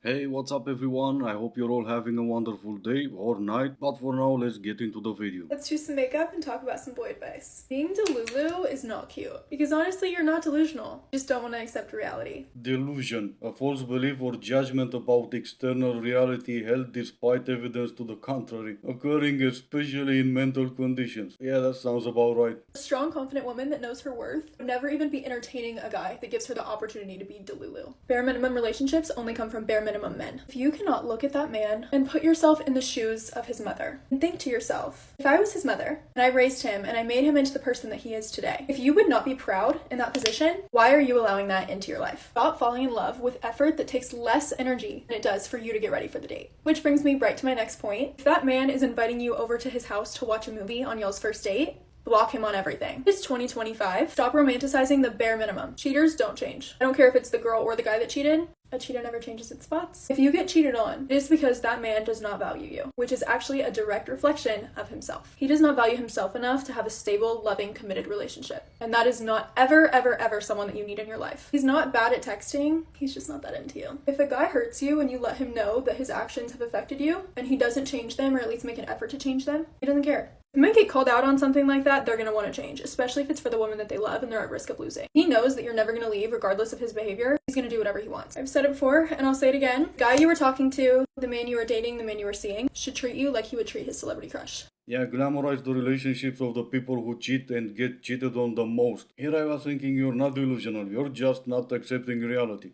Hey, what's up everyone? I hope you're all having a wonderful day or night, but for now, let's get into the video. Let's do some makeup and talk about some boy advice. Being delulu is not cute, because honestly, you're not delusional. You just don't want to accept reality. Delusion, a false belief or judgment about external reality held despite evidence to the contrary, occurring especially in mental conditions. Yeah, that sounds about right. A strong, confident woman that knows her worth would never even be entertaining a guy that gives her the opportunity to be delulu. Bare minimum relationships only come from bare minimum men. If you cannot look at that man and put yourself in the shoes of his mother, and think to yourself, if I was his mother, and I raised him, and I made him into the person that he is today, if you would not be proud in that position, why are you allowing that into your life? Stop falling in love with effort that takes less energy than it does for you to get ready for the date. Which brings me right to my next point. If that man is inviting you over to his house to watch a movie on y'all's first date, block him on everything. It's 2025. Stop romanticizing the bare minimum. Cheaters don't change. I don't care if it's the girl or the guy that cheated. A cheater never changes its spots. If you get cheated on, it is because that man does not value you, which is actually a direct reflection of himself. He does not value himself enough to have a stable, loving, committed relationship. And that is not ever, ever, ever someone that you need in your life. He's not bad at texting, he's just not that into you. If a guy hurts you and you let him know that his actions have affected you, and he doesn't change them or at least make an effort to change them, he doesn't care. If men get called out on something like that, they're going to want to change, especially if it's for the woman that they love and they're at risk of losing. He knows that you're never going to leave regardless of his behavior. He's going to do whatever he wants. I've said it before and I'll say it again. The guy you were talking to, the man you were dating, the man you were seeing, should treat you like he would treat his celebrity crush. Yeah, glamorize the relationships of the people who cheat and get cheated on the most. Here I was thinking you're not delusional, you're just not accepting reality.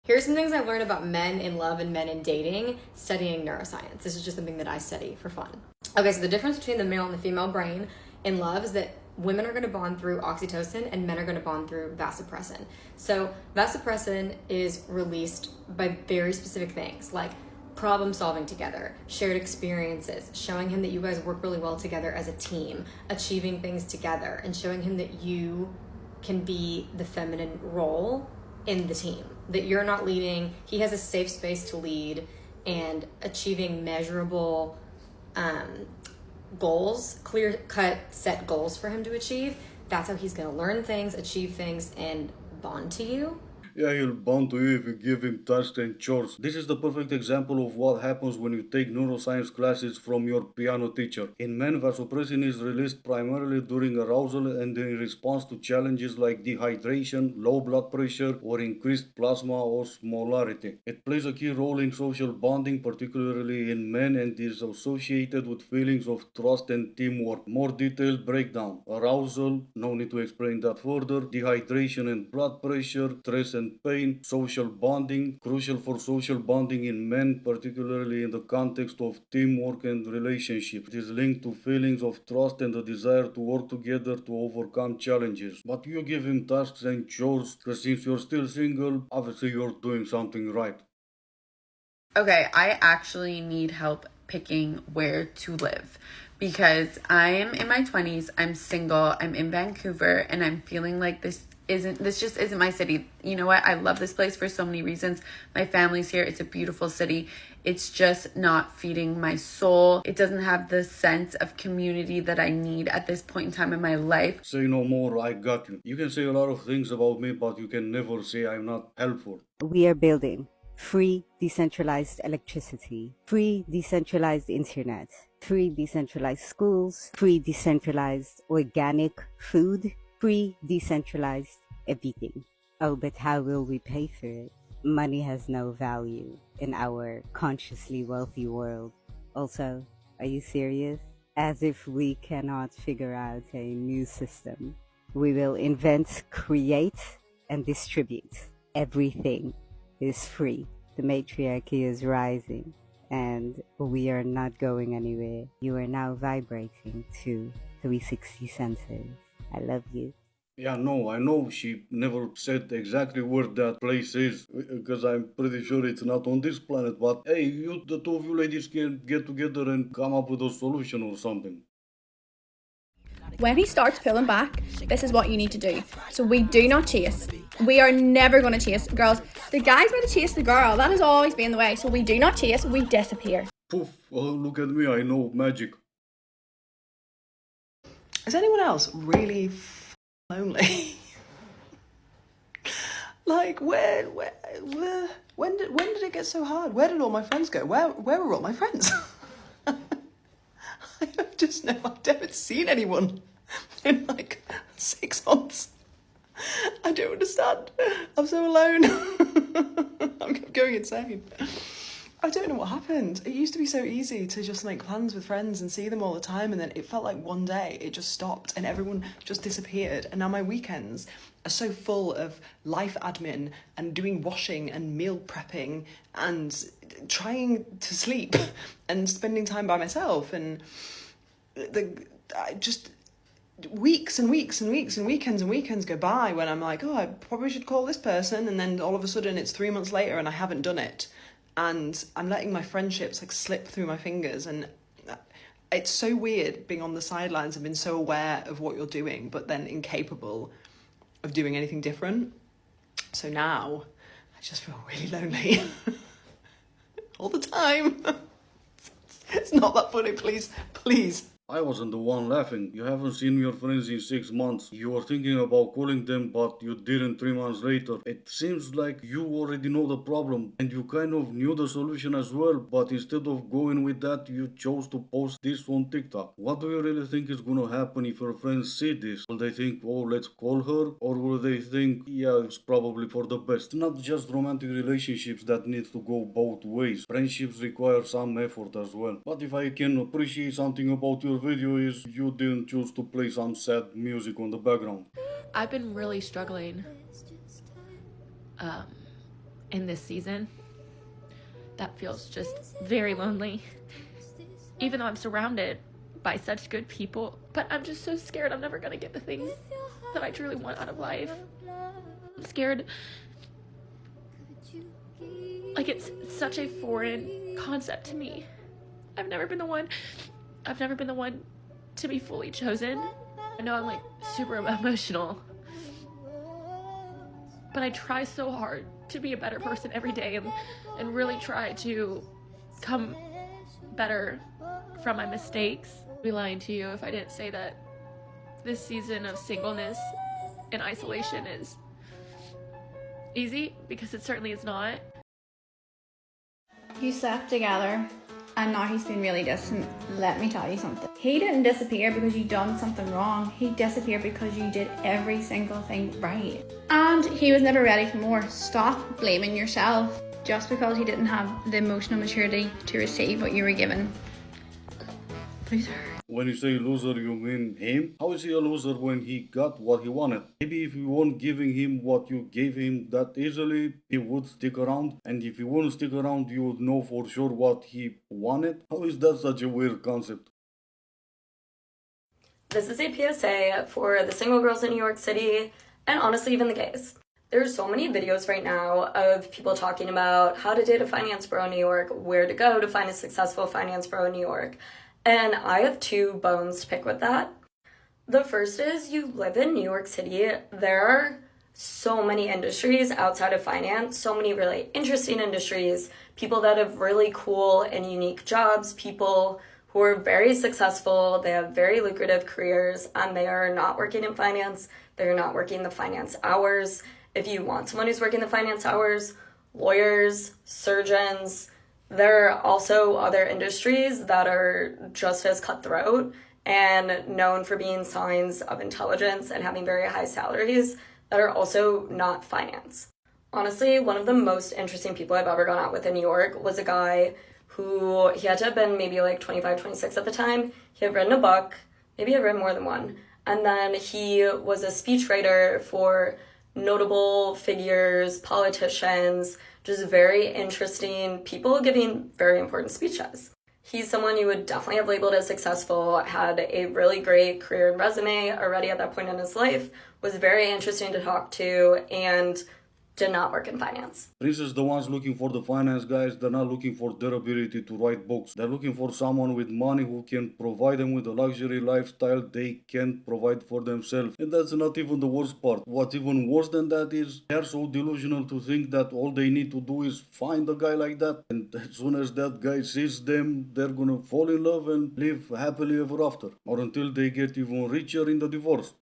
Here's some things I've learned about men in love and men in dating studying neuroscience. This is just something that I study for fun. Okay, so the difference between the male and the female brain in love is that women are going to bond through oxytocin and men are going to bond through vasopressin. So vasopressin is released by very specific things like problem solving together, shared experiences, showing him that you guys work really well together as a team, achieving things together, and showing him that you can be the feminine role in the team, that you're not leading, he has a safe space to lead, and achieving measurable goals, clear cut set goals for him to achieve. That's how he's going to learn things, achieve things, and bond to you. Yeah, he'll bond to you if you give him tasks and chores. This is the perfect example of what happens when you take neuroscience classes from your piano teacher. In men, vasopressin is released primarily during arousal and in response to challenges like dehydration, low blood pressure, or increased plasma osmolarity. It plays a key role in social bonding, particularly in men, and is associated with feelings of trust and teamwork. More detailed breakdown. Arousal, no need to explain that further. Dehydration and blood pressure, stress and pain, social bonding, crucial for social bonding in men, particularly in the context of teamwork and relationship. It is linked to feelings of trust and the desire to work together to overcome challenges. But you give him tasks and chores, because since you're still single, obviously you're doing something right. Okay, I actually need help picking where to live because I'm in my 20s, I'm single, I'm in Vancouver, and I'm feeling like this just isn't my city. You know what? I love this place for so many reasons. My family's here. It's a beautiful city. It's just not feeding my soul. It doesn't have the sense of community that I need at this point in time in my life. Say no more, I got you. You can say a lot of things about me, but you can never say I'm not helpful. We are building free decentralized electricity, free decentralized internet, free decentralized schools, free decentralized organic food, free decentralized everything. Oh, but how will we pay for it? Money has no value in our consciously wealthy world. Also, are you serious? As if we cannot figure out a new system. We will invent, create, and distribute. Everything is free. The matriarchy is rising, and we are not going anywhere. You are now vibrating to 360 senses. I love you. Yeah, no, I know she never said exactly where that place is, because I'm pretty sure it's not on this planet. But hey, you, the two of you ladies can get together and come up with a solution or something. When he starts pulling back, this is what you need to do. So we do not chase. We are never going to chase. Girls, the guy's going to chase the girl. That has always been the way. So we do not chase, we disappear. Poof, oh, look at me, I know magic. Is anyone else really lonely? Like, when did it get so hard? Where did all my friends go? Where were all my friends? I just know I haven't seen anyone in like 6 months. I don't understand. I'm so alone. I'm going insane. I don't know what happened. It used to be so easy to just make plans with friends and see them all the time, and then it felt like one day it just stopped and everyone just disappeared. And now my weekends are so full of life admin and doing washing and meal prepping and trying to sleep and spending time by myself, and just weeks and weeks and weeks and weekends go by when I'm like, oh, I probably should call this person, and then all of a sudden it's 3 months later and I haven't done it, and I'm letting my friendships like slip through my fingers. And it's so weird being on the sidelines and being so aware of what you're doing but then incapable of doing anything different. So now I just feel really lonely all the time. It's not that funny, please. I wasn't the one laughing. You haven't seen your friends in 6 months. You were thinking about calling them, but you didn't 3 months later. It seems like you already know the problem and you kind of knew the solution as well, but instead of going with that, you chose to post this on TikTok. What do you really think is gonna happen if your friends see this? Will they think, oh, let's call her? Or will they think, yeah, it's probably for the best? Not just romantic relationships that need to go both ways. Friendships require some effort as well. But if I can appreciate something about your video is you didn't choose to play some sad music on the background. I've been really struggling in this season. That feels just very lonely. Even though I'm surrounded by such good people, but I'm just so scared I'm never gonna get the things that I truly want out of life. I'm scared. Like, it's such a foreign concept to me. I've never been the one to be fully chosen. I know I'm like super emotional, but I try so hard to be a better person every day and really try to come better from my mistakes. I'd be lying to you if I didn't say that this season of singleness and isolation is easy, because it certainly is not. You slept together and now he's been really distant. Let me tell you something. He didn't disappear because you done something wrong. He disappeared because you did every single thing right. And he was never ready for more. Stop blaming yourself just because he didn't have the emotional maturity to receive what you were given. Loser. When you say loser, you mean him? How is he a loser when he got what he wanted? Maybe if you weren't giving him what you gave him that easily, he would stick around. And if he wouldn't stick around, you would know for sure what he wanted. How is that such a weird concept? This is a PSA for the single girls in New York City, and honestly even the gays. There's so many videos right now of people talking about how to date a finance bro in New York, where to go to find a successful finance bro in New York. And I have two bones to pick with that. The first is, you live in New York City. There are so many industries outside of finance, so many really interesting industries, people that have really cool and unique jobs, people who are very successful, they have very lucrative careers, and they are not working in finance, they're not working the finance hours. If you want someone who's working the finance hours, lawyers, surgeons, there are also other industries that are just as cutthroat and known for being signs of intelligence and having very high salaries that are also not finance. Honestly, one of the most interesting people I've ever gone out with in New York was a guy who, he had to have been maybe like 25, 26 at the time. He had written a book, maybe he had written more than one. And then he was a speechwriter for notable figures, politicians, just very interesting people giving very important speeches. He's someone you would definitely have labeled as successful, had a really great career and resume already at that point in his life, was very interesting to talk to, and did not work in finance. This is the ones looking for the finance guys. They're not looking for their ability to write books. They're looking for someone with money who can provide them with a luxury lifestyle they can't provide for themselves. And that's not even the worst part. What's even worse than that is they're so delusional to think that all they need to do is find a guy like that. And as soon as that guy sees them, they're gonna fall in love and live happily ever after. Or until they get even richer in the divorce.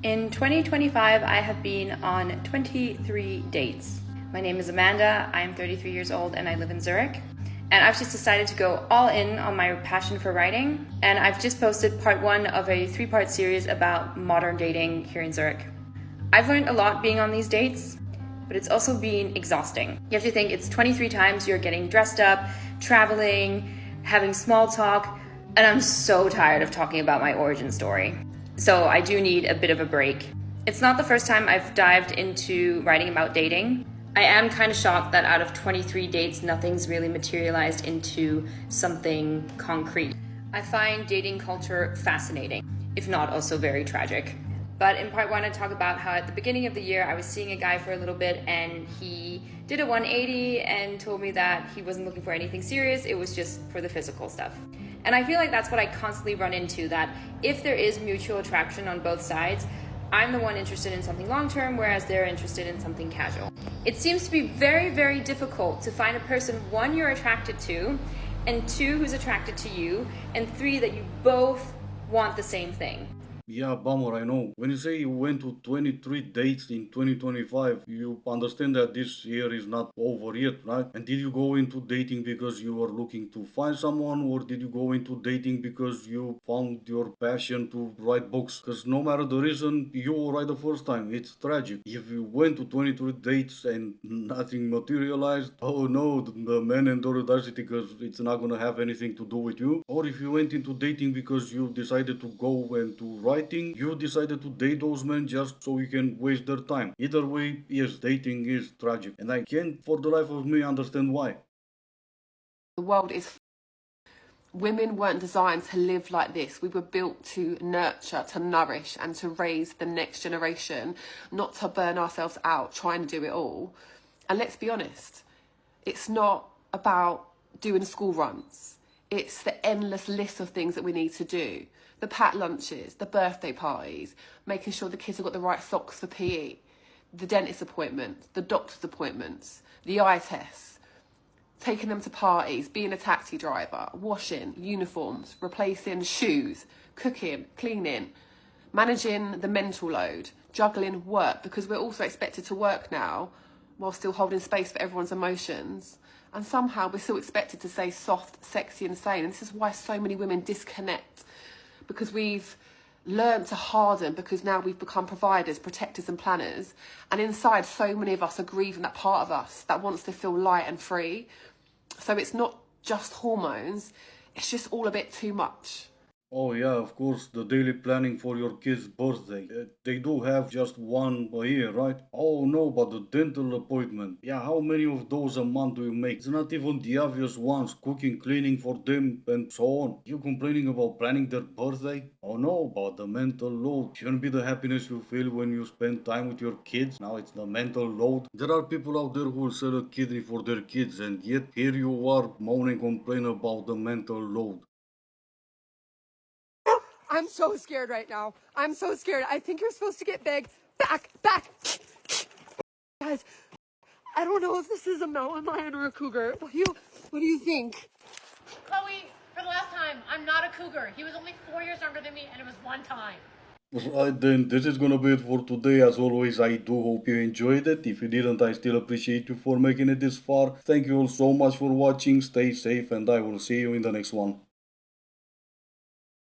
In 2025, I have been on 23 dates. My name is Amanda, I'm 33 years old and I live in Zurich. And I've just decided to go all in on my passion for writing. And I've just posted part 1 of a 3-part series about modern dating here in Zurich. I've learned a lot being on these dates, but it's also been exhausting. You have to think it's 23 times you're getting dressed up, traveling, having small talk, and I'm so tired of talking about my origin story. So I do need a bit of a break. It's not the first time I've dived into writing about dating. I am kind of shocked that out of 23 dates, nothing's really materialized into something concrete. I find dating culture fascinating, if not also very tragic. But in part 1, I talk about how at the beginning of the year, I was seeing a guy for a little bit and he did a 180 and told me that he wasn't looking for anything serious, it was just for the physical stuff. And I feel like that's what I constantly run into, that if there is mutual attraction on both sides, I'm the one interested in something long-term, whereas they're interested in something casual. It seems to be very, very difficult to find a person, 1, you're attracted to, and 2, who's attracted to you, and 3, that you both want the same thing. Yeah, bummer, I know. When you say you went to 23 dates in 2025, you understand that this year is not over yet, right? And did you go into dating because you were looking to find someone, or did you go into dating because you found your passion to write books? Because no matter the reason, you will write the first time. It's tragic. If you went to 23 dates and nothing materialized, oh no, the man and the audacity, because it's not gonna have anything to do with you. Or if you went into dating because you decided to go and to write, you decided to date those men just so you can waste their time. Either way, yes, dating is tragic, and I can't for the life of me understand why. The world is women weren't designed to live like this. We were built to nurture, to nourish, and to raise the next generation, not to burn ourselves out trying to do it all. And let's be honest, it's not about doing school runs. It's the endless list of things that we need to do. The packed lunches, the birthday parties, making sure the kids have got the right socks for PE, the dentist appointments, the doctor's appointments, the eye tests, taking them to parties, being a taxi driver, washing, uniforms, replacing shoes, cooking, cleaning, managing the mental load, juggling work, because we're also expected to work now while still holding space for everyone's emotions. And somehow we're still expected to stay soft, sexy and sane. And this is why so many women disconnect, because we've learned to harden, because now we've become providers, protectors and planners. And inside, so many of us are grieving that part of us that wants to feel light and free. So it's not just hormones, it's just all a bit too much. Oh yeah, of course, the daily planning for your kid's birthday. They do have just one a year, right? Oh no, but the dental appointment. Yeah, how many of those a month do you make? It's not even the obvious ones, cooking, cleaning for them, and so on. You complaining about planning their birthday? Oh no, but the mental load. Shouldn't be the happiness you feel when you spend time with your kids. Now it's the mental load. There are people out there who will sell a kidney for their kids, and yet here you are moaning, complaining about the mental load. I'm so scared right now. I'm so scared. I think you're supposed to get big. Back. Guys, I don't know if this is a mountain lion or a cougar. What do you think? Chloe, for the last time, I'm not a cougar. He was only 4 years younger than me, and it was one time. Right then, this is gonna be it for today. As always, I do hope you enjoyed it. If you didn't, I still appreciate you for making it this far. Thank you all so much for watching. Stay safe, and I will see you in the next one.